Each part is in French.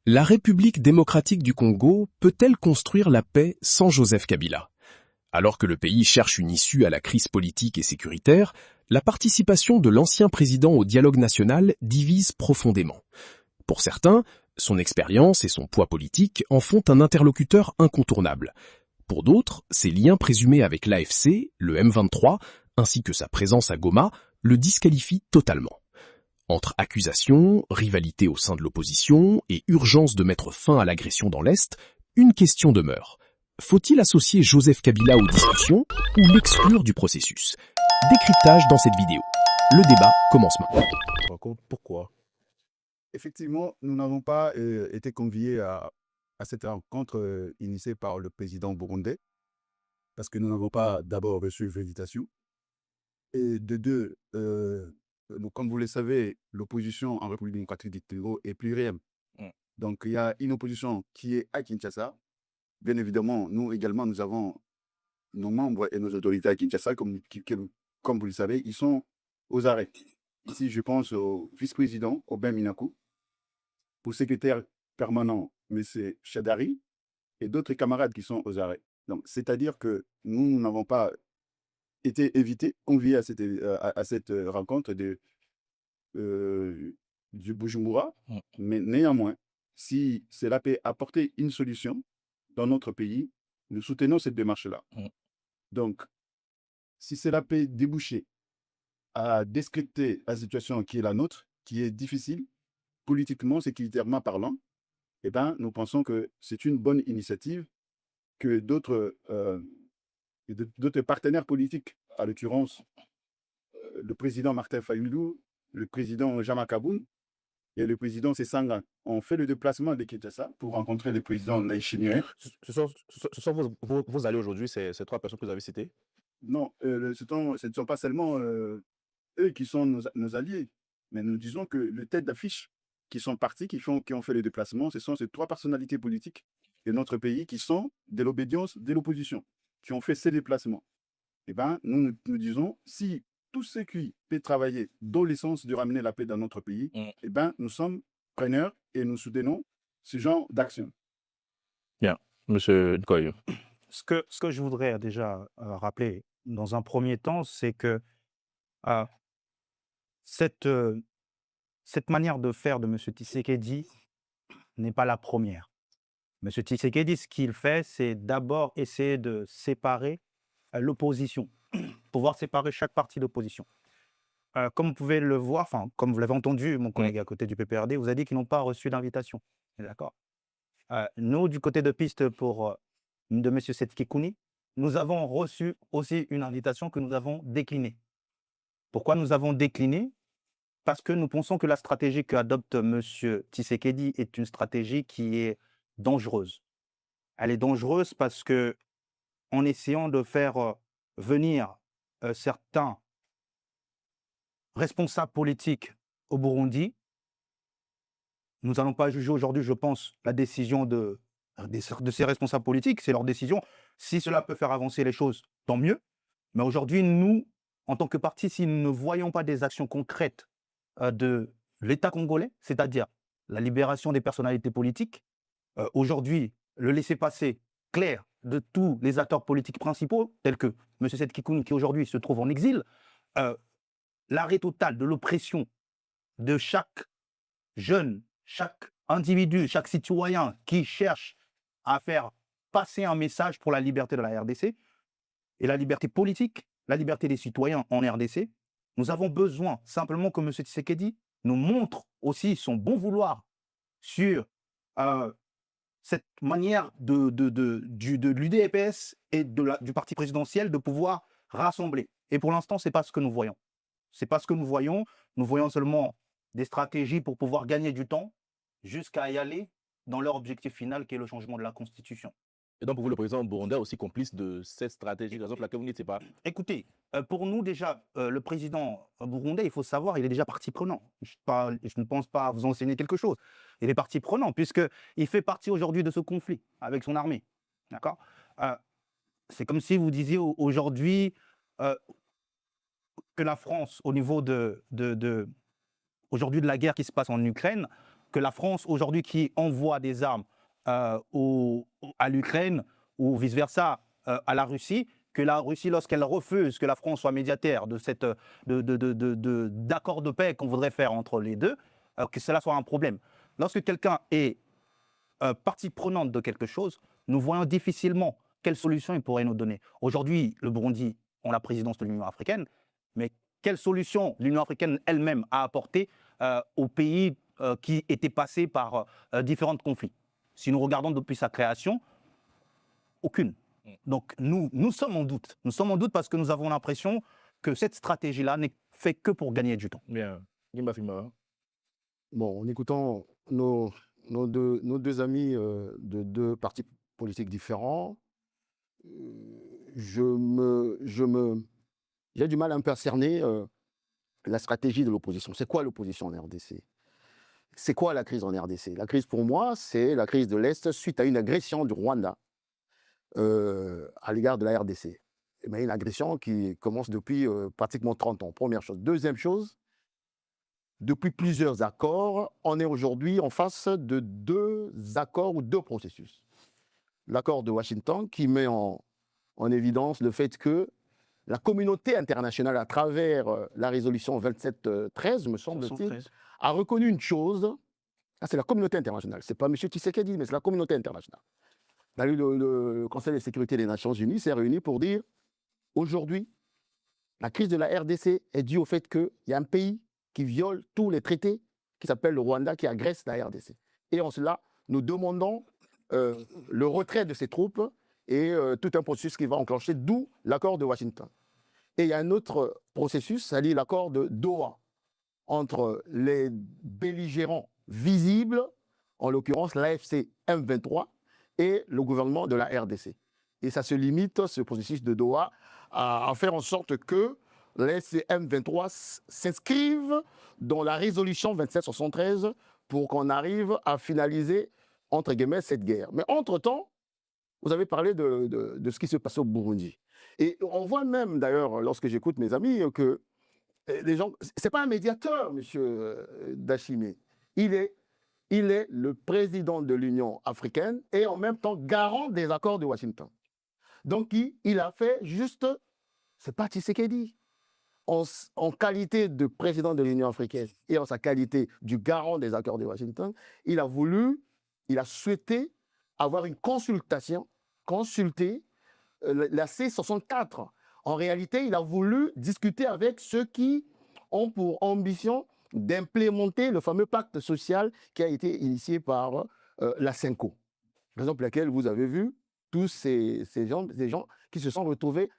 La République démocratique du Congo peut-elle construire la paix sans Joseph Kabila? Alors que le pays cherche une issue à la crise politique et sécuritaire, la participation de l'ancien président au dialogue national divise profondément. Pour certains, son expérience et son poids politique en font un interlocuteur incontournable. Pour d'autres, ses liens présumés avec l'AFC, le M23, ainsi que sa présence à Goma, le disqualifient totalement. Entre accusations, rivalité au sein de l'opposition et urgence de mettre fin à l'agression dans l'Est, une question demeure. Faut-il associer Joseph Kabila aux discussions ou l'exclure du processus? Décryptage dans cette vidéo. Le débat commence maintenant. Pourquoi? Effectivement, nous n'avons pas été conviés à cette rencontre initiée par le président burundais, parce que nous n'avons pas d'abord reçu l'invitation. Et de deux, comme vous le savez, l'opposition en République démocratique du Congo est plurielle. Donc, il y a une opposition qui est à Kinshasa. Bien évidemment, nous également, nous avons nos membres et nos autorités à Kinshasa, comme vous le savez, ils sont aux arrêts. Ici, je pense au vice-président, Aubin Minakou, au secrétaire permanent, M. Chadari, et d'autres camarades qui sont aux arrêts. Donc, c'est-à-dire que nous n'avons pas été conviés à cette rencontre du Bujumbura, mais néanmoins, si cela peut apporter une solution dans notre pays, nous soutenons cette démarche-là. Donc, si cela peut déboucher à discuter la situation qui est la nôtre, qui est difficile, politiquement, sécuritairement parlant, eh ben, nous pensons que c'est une bonne initiative que d'autres partenaires politiques, à l'occurrence le président Martin Fayulu, le président Jama Kaboun et le président Sessanga, ont fait le déplacement de Kinshasa pour rencontrer le président Ndayishimiye. Ce sont vos alliés aujourd'hui, ces trois personnes que vous avez citées? Non, ce ne sont pas seulement eux qui sont nos alliés, mais nous disons que les têtes d'affiche qui sont partis, qui ont fait le déplacement, ce sont ces trois personnalités politiques de notre pays qui sont de l'obédience de l'opposition, qui ont fait ces déplacements. Eh bien, nous disons, si tout ce qui peut travailler dans le sens de ramener la paix dans notre pays, eh bien, nous sommes preneurs et nous soutenons ce genre d'action. Bien. Monsieur Nkoyo. Ce que je voudrais déjà rappeler dans un premier temps, c'est que cette manière de faire de M. Tshisekedi n'est pas la première. M. Tshisekedi, ce qu'il fait, c'est d'abord essayer de séparer l'opposition, pouvoir séparer chaque parti d'opposition. Comme vous pouvez le voir, comme vous l'avez entendu, mon collègue à côté du PPRD vous a dit qu'ils n'ont pas reçu d'invitation. D'accord. Nous, du côté de piste de M. Setskikouni, nous avons reçu aussi une invitation que nous avons déclinée. Pourquoi nous avons décliné? Parce que nous pensons que la stratégie qu'adopte M. Tshisekedi est une stratégie qui est dangereuse. Elle est dangereuse parce que, en essayant de faire venir certains responsables politiques au Burundi, nous n'allons pas juger aujourd'hui, je pense, la décision de ces responsables politiques, c'est leur décision. Si cela peut faire avancer les choses, tant mieux. Mais aujourd'hui, nous, en tant que parti, si nous ne voyons pas des actions concrètes de l'État congolais, c'est-à-dire la libération des personnalités politiques, aujourd'hui, le laissez-passer clair de tous les acteurs politiques principaux, tels que M. Setskikouni, qui aujourd'hui se trouve en exil, l'arrêt total de l'oppression de chaque jeune, chaque individu, chaque citoyen qui cherche à faire passer un message pour la liberté de la RDC et la liberté politique, la liberté des citoyens en RDC, nous avons besoin simplement que M. Tshisekedi nous montre aussi son bon vouloir sur cette manière de l'UDPS et du parti présidentiel de pouvoir rassembler. Et pour l'instant, ce n'est pas ce que nous voyons. Ce n'est pas ce que nous voyons. Nous voyons seulement des stratégies pour pouvoir gagner du temps jusqu'à y aller dans leur objectif final qui est le changement de la Constitution. Et donc, pour vous, le président burundais est aussi complice de cette stratégie, raison pour laquelle vous n'étiez pas? Écoutez, pour nous déjà, le président burundais, il faut savoir, il est déjà partie prenante. Je ne pense pas vous enseigner quelque chose. Il est partie prenante puisqu'il fait partie aujourd'hui de ce conflit avec son armée. D'accord. C'est comme si vous disiez aujourd'hui que la France, au niveau aujourd'hui de la guerre qui se passe en Ukraine, que la France, aujourd'hui, qui envoie des armes à l'Ukraine ou vice-versa à la Russie, que la Russie, lorsqu'elle refuse que la France soit médiataire de cette d'accord de paix qu'on voudrait faire entre les deux, que cela soit un problème. Lorsque quelqu'un est partie prenante de quelque chose, nous voyons difficilement quelle solution il pourrait nous donner. Aujourd'hui, le Burundi a la présidence de l'Union africaine, mais quelle solution l'Union africaine elle-même a apporté aux pays qui étaient passés par différents conflits? Si nous regardons depuis sa création, aucune. Donc nous sommes en doute. Nous sommes en doute parce que nous avons l'impression que cette stratégie-là n'est faite que pour gagner du temps. Bien. Gimba Fima. Bon, en écoutant nos deux amis de deux partis politiques différents, j'ai du mal un peu à cerner la stratégie de l'opposition. C'est quoi l'opposition en RDC? C'est quoi la crise en RDC? La crise pour moi, c'est la crise de l'Est suite à une agression du Rwanda à l'égard de la RDC. Mais une agression qui commence depuis pratiquement 30 ans, première chose. Deuxième chose, depuis plusieurs accords, on est aujourd'hui en face de deux accords ou deux processus. L'accord de Washington qui met en évidence le fait que la communauté internationale, à travers la résolution 2713, me semble-t-il, a reconnu une chose. C'est la communauté internationale. Ce n'est pas M. Tshisekedi, mais c'est la communauté internationale. Le Conseil de sécurité des Nations Unies s'est réuni pour dire aujourd'hui, la crise de la RDC est due au fait qu'il y a un pays qui viole tous les traités, qui s'appelle le Rwanda, qui agresse la RDC. Et en cela, nous demandons le retrait de ces troupes et tout un processus qui va enclencher, d'où l'accord de Washington. Et il y a un autre processus, c'est-à-dire l'accord de Doha, entre les belligérants visibles, en l'occurrence l'AFC M23, et le gouvernement de la RDC. Et ça se limite, ce processus de Doha, à faire en sorte que les M23 s'inscrivent dans la résolution 2773 pour qu'on arrive à finaliser, entre guillemets, cette guerre. Mais entre-temps, vous avez parlé de ce qui se passe au Burundi. Et on voit même, d'ailleurs, lorsque j'écoute mes amis, que les gens... Ce n'est pas un médiateur, M. Dashimé. Il est le président de l'Union africaine et en même temps garant des accords de Washington. Donc, il a fait juste... C'est pas Tshisekedi. En qualité de président de l'Union africaine et en sa qualité du garant des accords de Washington, il a souhaité avoir une consultation, consulter la C64. En réalité, il a voulu discuter avec ceux qui ont pour ambition d'implémenter le fameux pacte social qui a été initié par la CENCO. Raison pour laquelle vous avez vu tous ces gens qui se sont retrouvés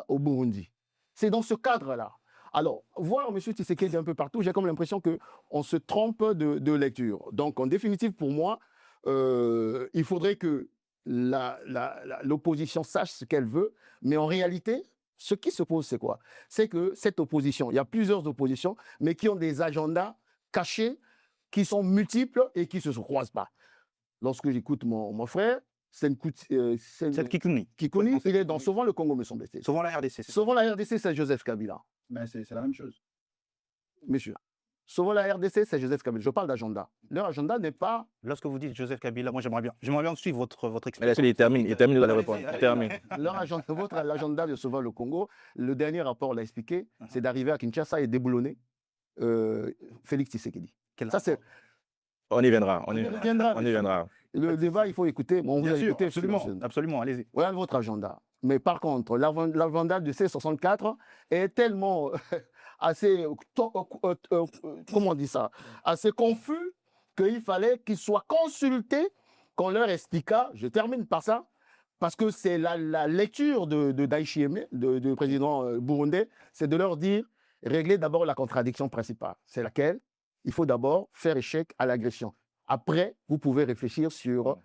au Burundi. C'est dans ce cadre-là. Alors, voir M. Tshisekedi un peu partout, j'ai comme l'impression qu'on se trompe de lecture. Donc, en définitive, pour moi, il faudrait que l'opposition sache ce qu'elle veut, mais en réalité, ce qui se pose, c'est quoi? C'est que cette opposition, il y a plusieurs oppositions, mais qui ont des agendas cachés, qui sont multiples et qui ne se croisent pas. Lorsque j'écoute mon frère, c'est Kikouni. Kikouni, il est dans Sauvons le Congo, me semble-t-il. Sauvons la RDC. Sauvons la RDC, c'est Joseph Kabila. Mais c'est la même chose. Monsieur, Sauvons la RDC, c'est Joseph Kabila. Je parle d'agenda. Leur agenda n'est pas... Lorsque vous dites Joseph Kabila, moi j'aimerais bien suivre votre Mais explication. il termine, vous allez répondre. Il termine. L'agenda de Sauvons le Congo, le dernier rapport l'a expliqué, c'est d'arriver à Kinshasa et déboulonner Félix Tshisekedi. Ça, c'est... On y viendra. On y reviendra. viendra. Le débat, il faut écouter. Bon, Bien vous sûr, écouté, absolument, allez-y. Voilà votre agenda. Mais par contre, l'agenda du C64 est tellement assez, comment on dit ça, assez confus qu'il fallait qu'il soit consulté, qu'on leur expliqua. Je termine par ça, parce que c'est la lecture de Daichi Aimé, du président burundais, c'est de leur dire, réglez d'abord la contradiction principale. C'est laquelle? Il faut d'abord faire échec à l'agression. Après, vous pouvez réfléchir sur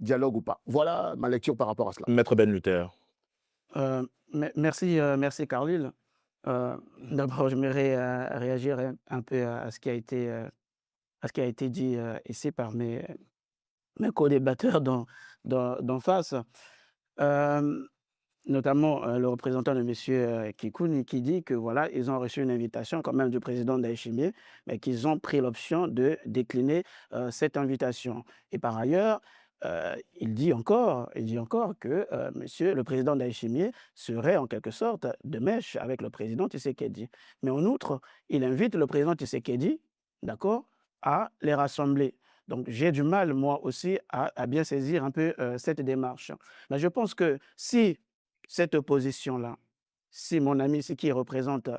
dialogue ou pas. Voilà ma lecture par rapport à cela. Maître Ben Luther. Merci Carlyle. D'abord, j'aimerais réagir un peu à ce qui a été dit ici par mes co-débatteurs d'en face. notamment le représentant de M. Kikouni, qui dit que voilà, ils ont reçu une invitation quand même du président Ndayishimiye, mais qu'ils ont pris l'option de décliner cette invitation. Et par ailleurs, il dit encore que le président Ndayishimiye serait en quelque sorte de mèche avec le président Tshisekedi. Mais en outre, il invite le président Tshisekedi, d'accord, à les rassembler. Donc j'ai du mal, moi aussi, à bien saisir un peu cette démarche. Mais je pense que si cette opposition-là, si mon ami, ce qui représente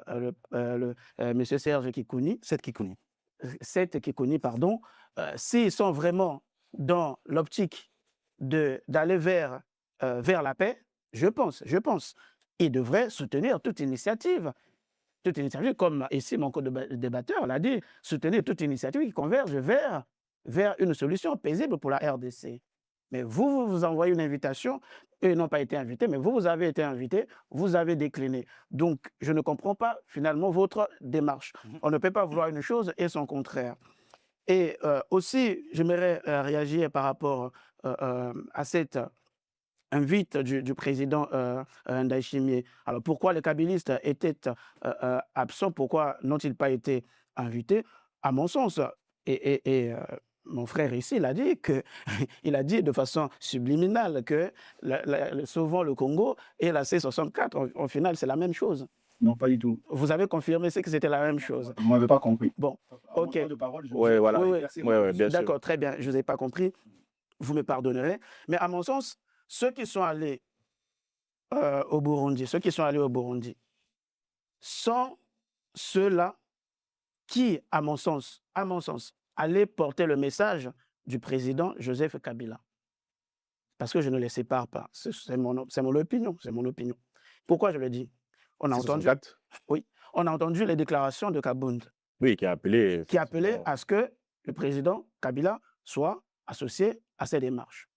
M. Serge Kikouni, Seth Kikouni, pardon, s'ils sont vraiment dans l'optique d'aller vers la paix, je pense, ils devraient soutenir toute initiative, comme ici mon co-débatteur l'a dit, soutenir toute initiative qui converge vers une solution paisible pour la RDC. Mais vous envoyez une invitation, eux n'ont pas été invités, mais vous avez été invités, vous avez décliné. Donc, je ne comprends pas finalement votre démarche. On ne peut pas vouloir une chose et son contraire. Et aussi, j'aimerais réagir par rapport à cette invite du président Ndayishimiye. Alors, pourquoi les kabylistes étaient absents? Pourquoi n'ont-ils pas été invités? À mon sens, mon frère ici il a dit de façon subliminale que souvent le Congo et la C64, au final, c'est la même chose. Non, pas du tout. Vous avez confirmé que c'était la même chose. Vous ne m'avez pas compris. Bon, ok. Oui, voilà. Oui, bien sûr. d'accord, très bien. Je ne vous ai pas compris. Vous me pardonnerez. Mais à mon sens, ceux qui sont allés au Burundi, sont ceux-là qui, à mon sens, allaient porter le message du président Joseph Kabila. Parce que je ne les sépare pas. C'est mon opinion. Pourquoi je le dis? On a entendu les déclarations de Kabound. Oui, qui a appelé à ce que le président Kabila soit associé à ces démarches.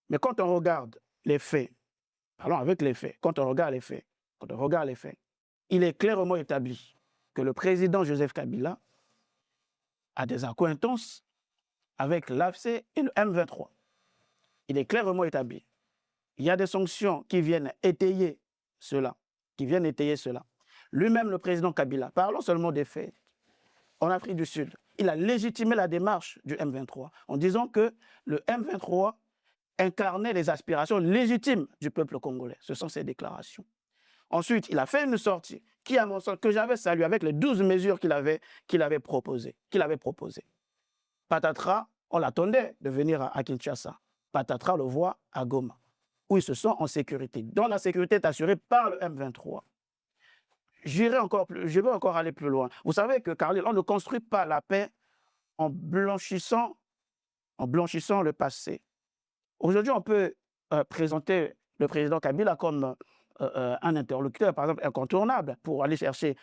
Mais quand on regarde les faits, parlons avec les faits, quand on regarde les faits, il est clairement établi que le président Joseph Kabila a des accointances avec l'AFC et le M23. Il est clairement établi. Il y a des sanctions qui viennent étayer cela. Lui-même, le président Kabila, parlons seulement des faits. En Afrique du Sud, il a légitimé la démarche du M23 en disant que le M23 incarnait les aspirations légitimes du peuple congolais. Ce sont ses déclarations. Ensuite, il a fait une sortie qui, à mon sens, que j'avais saluée avec les 12 mesures qu'il avait proposées. Patatras, on l'attendait de venir à Kinshasa. Patatras le voit à Goma, où ils se sont en sécurité, dont la sécurité est assurée par le M23. Je vais encore aller plus loin. Vous savez que, Carlyle, on ne construit pas la paix en blanchissant le passé. Aujourd'hui, on peut présenter le président Kabila comme un interlocuteur, par exemple, incontournable pour aller chercher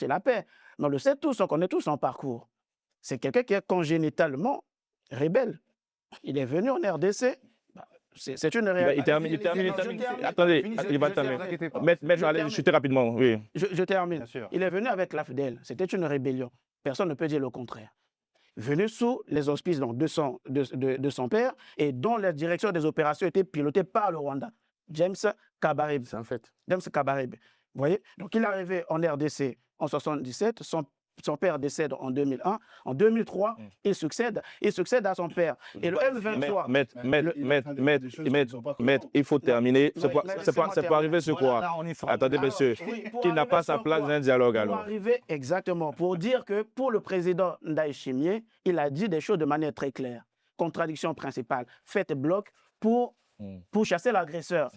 la paix. Mais on le sait tous, on connaît tous son parcours. C'est quelqu'un qui est congénitalement rebelle. Il est venu en RDC. C'est une réalité. Il termine. Attendez, il va terminer. Maître, je vais aller chuter rapidement. Oui. Je termine. Il est venu avec l'AFDEL. C'était une rébellion. Personne ne peut dire le contraire. Venu sous les auspices donc, de son père et dont la direction des opérations était pilotée par le Rwanda. James Kabarebe. C'est un fait. James Kabarebe. Vous voyez? Donc il est arrivé en RDC en 1977. Son père décède en 2001. En 2003, il succède à son père. Et le M23... Maître, il faut terminer. C'est pas arrivé sur quoi? Attendez, monsieur. Qu'il n'a pas sa place dans un dialogue alors. Pour arriver exactement, pour dire que pour le président Ndayishimiye, il a dit des choses de manière très claire. Contradiction principale. Faites bloc pour chasser l'agresseur.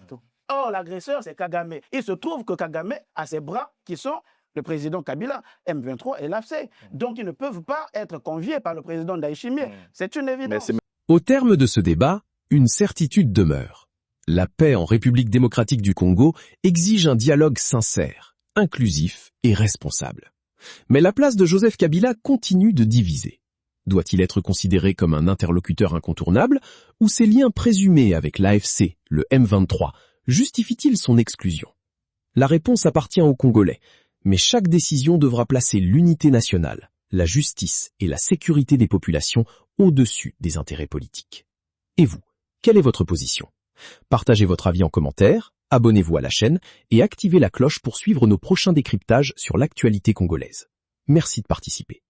Or, l'agresseur, c'est Kagame. Il se trouve que Kagame a ses bras qui sont le président Kabila, M23 et l'AFC. Donc, ils ne peuvent pas être conviés par le président Ndayishimiye. C'est une évidence. Au terme de ce débat, une certitude demeure. La paix en République démocratique du Congo exige un dialogue sincère, inclusif et responsable. Mais la place de Joseph Kabila continue de diviser. Doit-il être considéré comme un interlocuteur incontournable ou ses liens présumés avec l'AFC, le M23, justifient-ils son exclusion? La réponse appartient aux Congolais. Mais chaque décision devra placer l'unité nationale, la justice et la sécurité des populations au-dessus des intérêts politiques. Et vous, quelle est votre position? Partagez votre avis en commentaire, abonnez-vous à la chaîne et activez la cloche pour suivre nos prochains décryptages sur l'actualité congolaise. Merci de participer.